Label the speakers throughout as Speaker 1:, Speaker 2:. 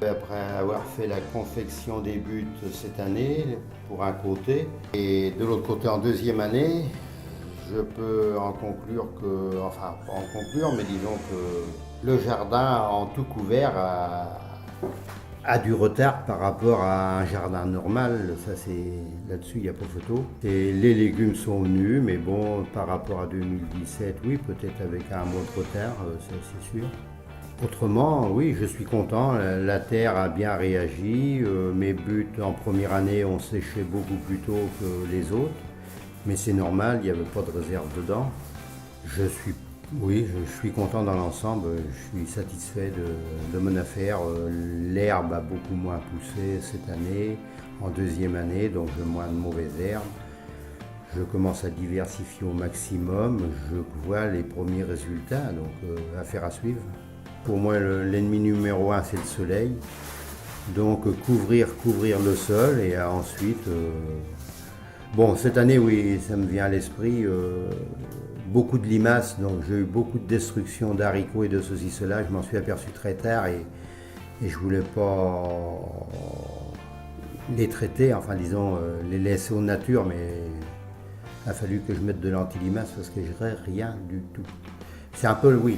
Speaker 1: Après avoir fait la confection des buts cette année pour un côté, et de l'autre côté en deuxième année, je peux en conclure que, enfin pas en conclure, mais disons que le jardin en tout couvert a du retard par rapport à un jardin normal. Ça c'est là-dessus, il n'y a pas photo. Et les légumes sont venus, mais bon, par rapport à 2017, oui, peut-être avec un mois de retard, ça c'est sûr. Autrement, oui, je suis content. La terre a bien réagi. Mes buts en première année ont séché beaucoup plus tôt que les autres. Mais c'est normal, il n'y avait pas de réserve dedans. Oui, je suis content dans l'ensemble. Je suis satisfait de mon affaire. L'herbe a beaucoup moins poussé cette année, en deuxième année, donc j'ai moins de mauvaises herbes. Je commence à diversifier au maximum. Je vois les premiers résultats, donc affaire à suivre. Pour moi, l'ennemi numéro un, c'est le soleil. Donc couvrir le sol et ensuite... Bon, cette année, oui, ça me vient à l'esprit, beaucoup de limaces, donc j'ai eu beaucoup de destruction d'haricots et de ceci, cela. Je m'en suis aperçu très tard et je voulais pas les traiter, enfin disons, les laisser aux nature, mais il a fallu que je mette de l'anti-limace parce que je n'aurais rien du tout. C'est un peu, oui,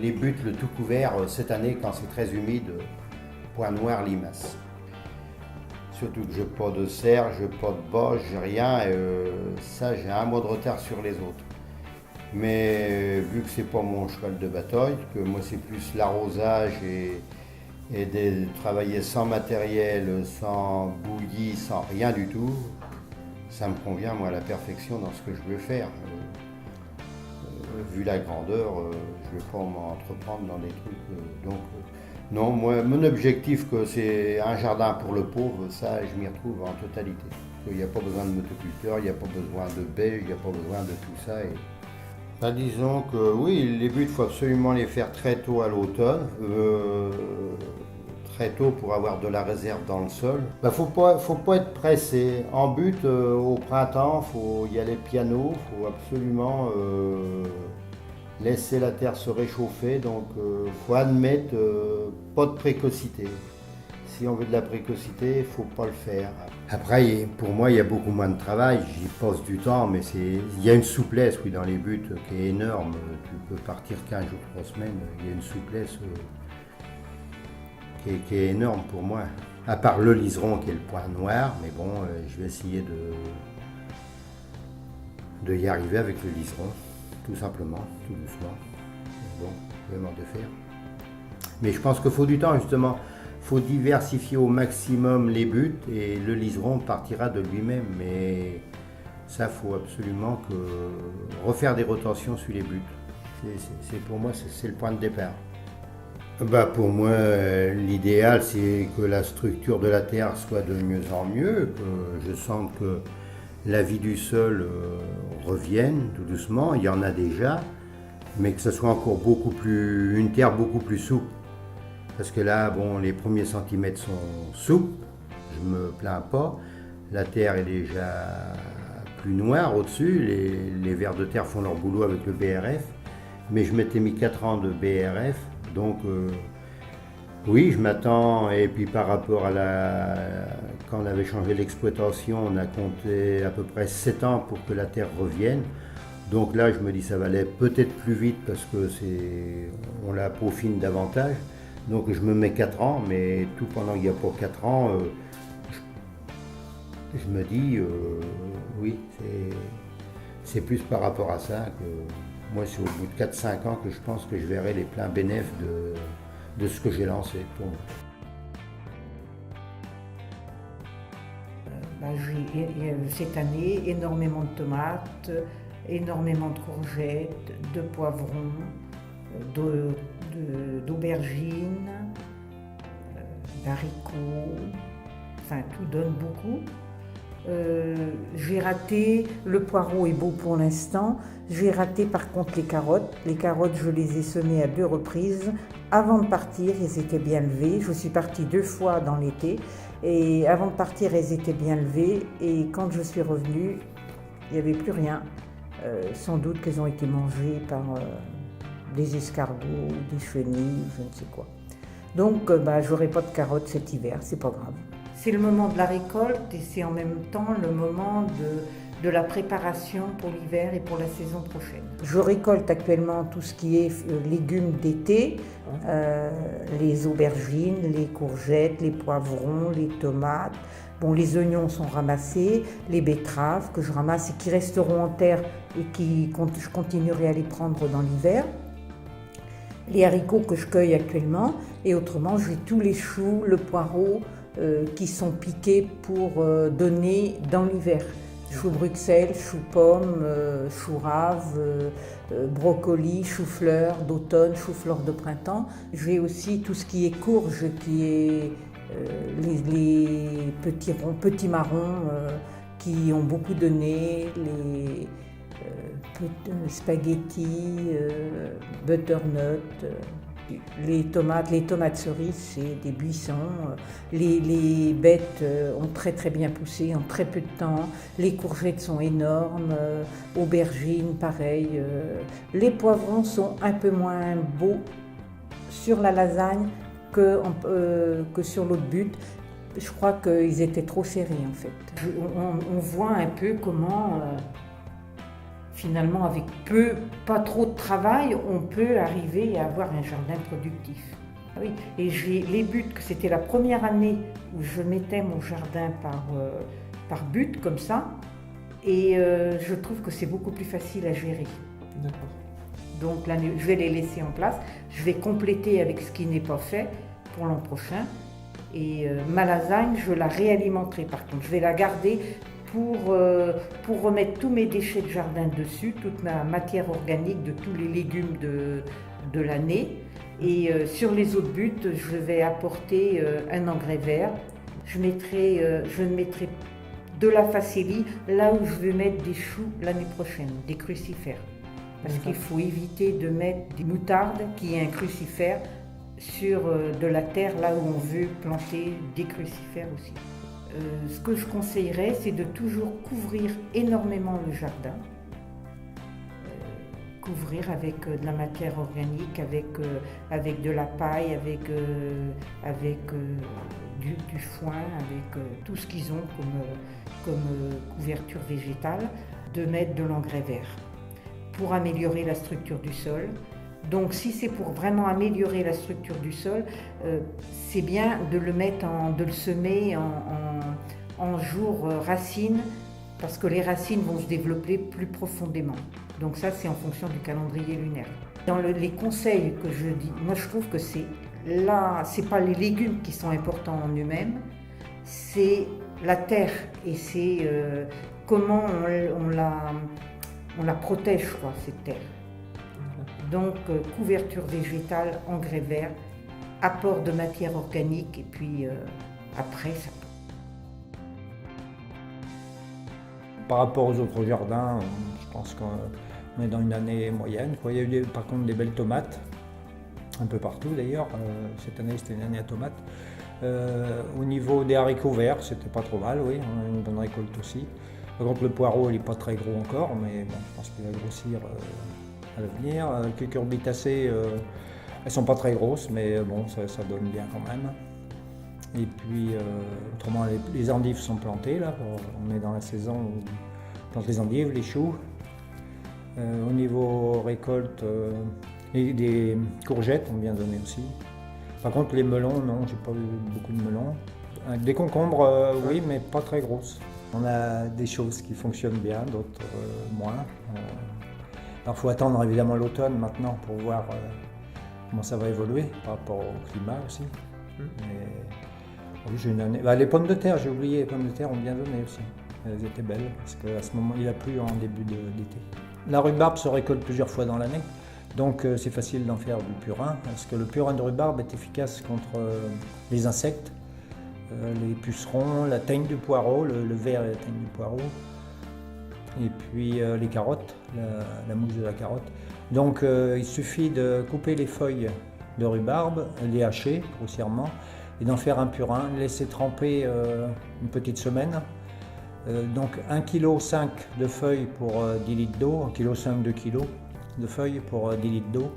Speaker 1: les buts, le tout couvert, cette année, quand c'est très humide, point noir, limaces. Surtout que je n'ai pas de serre, je n'ai pas de bosse, j'ai rien, et ça j'ai un mois de retard sur les autres. Mais vu que c'est pas mon cheval de bataille, que moi c'est plus l'arrosage et de travailler sans matériel, sans bouillie, sans rien du tout, ça me convient moi à la perfection dans ce que je veux faire. Vu la grandeur, je ne vais pas m'entreprendre dans des trucs. Non, moi, mon objectif, que c'est un jardin pour le pauvre, ça, je m'y retrouve en totalité. Il n'y a pas besoin de motoculteur, il n'y a pas besoin de bêche, il n'y a pas besoin de tout ça. Ben, disons que oui, les buts, il faut absolument les faire très tôt à l'automne, très tôt pour avoir de la réserve dans le sol. Ben, faut pas être pressé. En but, au printemps, il faut y aller piano, il faut absolument... laisser la terre se réchauffer, donc faut admettre pas de précocité. Si on veut de la précocité, il faut pas le faire. Après, pour moi, il y a beaucoup moins de travail, j'y passe du temps, mais il y a une souplesse oui, dans les buts qui est énorme. Tu peux partir 15 jours, 3 semaines, il y a une souplesse qui est énorme pour moi. À part le liseron qui est le point noir, mais bon, je vais essayer de y arriver avec le liseron. Tout simplement, tout doucement. Bon, vraiment de faire. Mais je pense qu'il faut du temps justement. Il faut diversifier au maximum les buts et le liseron partira de lui-même. Mais ça, il faut absolument refaire des rotations sur les buts. Pour moi, c'est le point de départ. Bah pour moi, l'idéal, c'est que la structure de la terre soit de mieux en mieux, que je sente que la vie du sol revienne tout doucement, il y en a déjà, mais que ce soit encore une terre beaucoup plus souple. Parce que là, bon, les premiers centimètres sont souples, je ne me plains pas. La terre est déjà plus noire au-dessus, les vers de terre font leur boulot avec le BRF, mais je m'étais mis 4 ans de BRF, donc oui, je m'attends, et puis par rapport à quand on avait changé l'exploitation, on a compté à peu près 7 ans pour que la terre revienne. Donc là, je me dis ça va aller peut-être plus vite parce que on la peaufine davantage. Donc je me mets 4 ans, mais tout pendant qu'il n'y a pas 4 ans, je me dis oui, c'est plus par rapport à ça que moi c'est au bout de 4-5 ans que je pense que je verrai les pleins bénéfices de ce que j'ai lancé.
Speaker 2: J'ai cette année énormément de tomates, énormément de courgettes, de poivrons, d'aubergines, d'haricots, enfin tout donne beaucoup. J'ai raté, le poireau est beau pour l'instant, j'ai raté par contre les carottes. Les carottes, je les ai semées à 2 reprises. Avant de partir, elles étaient bien levées. Je suis partie 2 fois dans l'été et avant de partir, elles étaient bien levées. Et quand je suis revenue, il n'y avait plus rien. Sans doute qu'elles ont été mangées par des escargots, des chenilles, je ne sais quoi. Donc j'aurai pas de carottes cet hiver, c'est pas grave. C'est le moment de la récolte et c'est en même temps le moment de la préparation pour l'hiver et pour la saison prochaine. Je récolte actuellement tout ce qui est légumes d'été, les aubergines, les courgettes, les poivrons, les tomates. Bon, les oignons sont ramassés, les betteraves que je ramasse et qui resteront en terre et je continuerai à les prendre dans l'hiver. Les haricots que je cueille actuellement et autrement j'ai tous les choux, le poireau qui sont piqués pour donner dans l'hiver. Chou Bruxelles, chou pomme, chou rave, brocoli, chou-fleur d'automne, chou-fleur de printemps. J'ai aussi tout ce qui est courge, qui est les petits ronds, petits marrons qui ont beaucoup donné, les spaghettis, butternut, les tomates cerises, c'est des buissons. Les bêtes ont très très bien poussé en très peu de temps. Les courgettes sont énormes, aubergines pareil. Les poivrons sont un peu moins beaux sur la lasagne que sur l'autre butte. Je crois qu'ils étaient trop serrés en fait. On voit un peu comment finalement avec pas trop de travail, on peut arriver à avoir un jardin productif. Ah oui. Et les buttes, que c'était la première année où je mettais mon jardin par butte comme ça, et je trouve que c'est beaucoup plus facile à gérer.
Speaker 3: D'accord.
Speaker 2: Donc là, je vais les laisser en place, je vais compléter avec ce qui n'est pas fait pour l'an prochain. Et ma lasagne, je la réalimenterai par contre, je vais la garder pour remettre tous mes déchets de jardin dessus, toute ma matière organique de tous les légumes de l'année. Et sur les autres buttes, je vais apporter un engrais vert. Je mettrai de la facélie là où je vais mettre des choux l'année prochaine, des crucifères. Parce qu'il faut éviter de mettre des moutardes, qui est un crucifère, sur de la terre là où on veut planter des crucifères aussi. Ce que je conseillerais, c'est de toujours couvrir énormément le jardin. Couvrir avec de la matière organique, avec de la paille, avec du foin, avec tout ce qu'ils ont comme couverture végétale, de mettre de l'engrais vert pour améliorer la structure du sol. Donc si c'est pour vraiment améliorer la structure du sol, c'est bien de le semer en jour racines, parce que les racines vont se développer plus profondément. Donc ça, c'est en fonction du calendrier lunaire. Dans les conseils que je dis, moi je trouve que c'est pas les légumes qui sont importants en eux-mêmes, c'est la terre et c'est comment on la protège, quoi, cette terre. Donc couverture végétale, engrais vert, apport de matière organique et puis après ça.
Speaker 3: Par rapport aux autres jardins, je pense qu'on est dans une année moyenne. Il y a eu par contre des belles tomates, un peu partout d'ailleurs. Cette année c'était une année à tomates. Au niveau des haricots verts, c'était pas trop mal, oui, on a une bonne récolte aussi. Par contre le poireau il n'est pas très gros encore, mais bon, je pense qu'il va grossir à l'avenir. Les cucurbitacées, elles sont pas très grosses, mais bon, ça donne bien quand même. Et puis, autrement, les endives sont plantées, là. On est dans la saison où on plante les endives, les choux. Au niveau récolte, des courgettes ont bien donné aussi. Par contre, les melons, non, j'ai pas eu beaucoup de melons. Des concombres, oui, mais pas très grosses. On a des choses qui fonctionnent bien, d'autres moins. Alors, il faut attendre évidemment l'automne maintenant pour voir comment ça va évoluer par rapport au climat aussi. Mais, oui, j'ai une année. Les pommes de terre, j'ai oublié, les pommes de terre ont bien donné aussi. Elles étaient belles parce qu'à ce moment, il a plu en début d'été. La rhubarbe se récolte plusieurs fois dans l'année, donc c'est facile d'en faire du purin parce que le purin de rhubarbe est efficace contre les insectes, les pucerons, la teigne du poireau, le ver et la teigne du poireau, et puis les carottes, la mousse de la carotte. Donc il suffit de couper les feuilles de rhubarbe, les hacher grossièrement, et d'en faire un purin, laisser tremper une petite semaine. Donc 1,5 kg de feuilles pour 10 litres d'eau, 1,5 kg, 2 kg de feuilles pour 10 litres d'eau.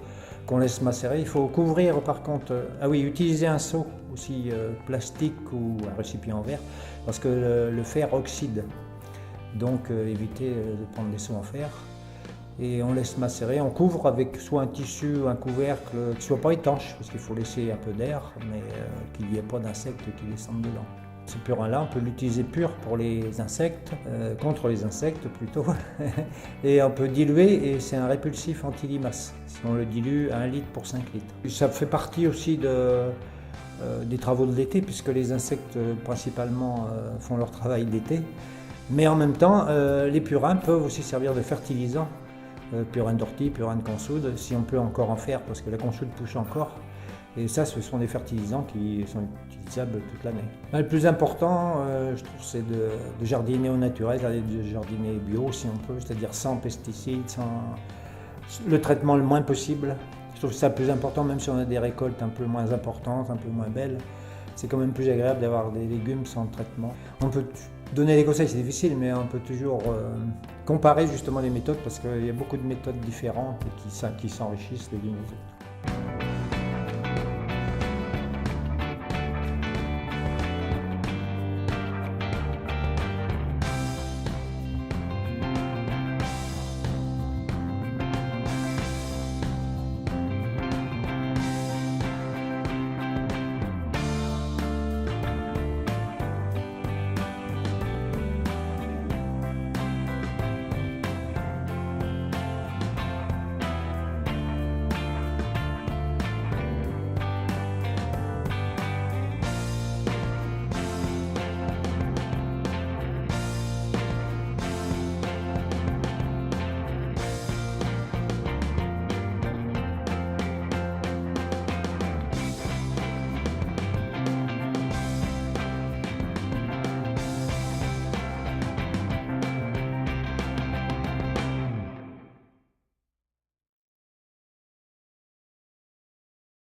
Speaker 3: qu'on laisse macérer. Il faut couvrir par contre, utiliser un seau aussi plastique ou un récipient en verre parce que le fer oxyde. Donc éviter de prendre des seaux en fer. Et on laisse macérer, on couvre avec soit un tissu ou un couvercle qui ne soit pas étanche parce qu'il faut laisser un peu d'air mais qu'il n'y ait pas d'insectes qui descendent dedans. Ce purin-là, on peut l'utiliser pur pour les insectes, contre les insectes plutôt, et on peut diluer et c'est un répulsif anti-limaces. Si on le dilue à 1 litre pour 5 litres. Ça fait partie aussi des travaux de l'été puisque les insectes principalement font leur travail d'été. Mais en même temps, les purins peuvent aussi servir de fertilisant. Purin d'ortie, purin de consoude, si on peut encore en faire parce que la consoude pousse encore. Et ça, ce sont des fertilisants qui sont utilisables toute l'année. Le plus important, je trouve, c'est de jardiner au naturel, de jardiner bio si on peut, c'est-à-dire sans pesticides, sans le traitement le moins possible. Je trouve que c'est le plus important, même si on a des récoltes un peu moins importantes, un peu moins belles. C'est quand même plus agréable d'avoir des légumes sans traitement. On peut donner des conseils, c'est difficile, mais on peut toujours comparer justement les méthodes parce qu'il y a beaucoup de méthodes différentes et qui s'enrichissent les unes aux autres.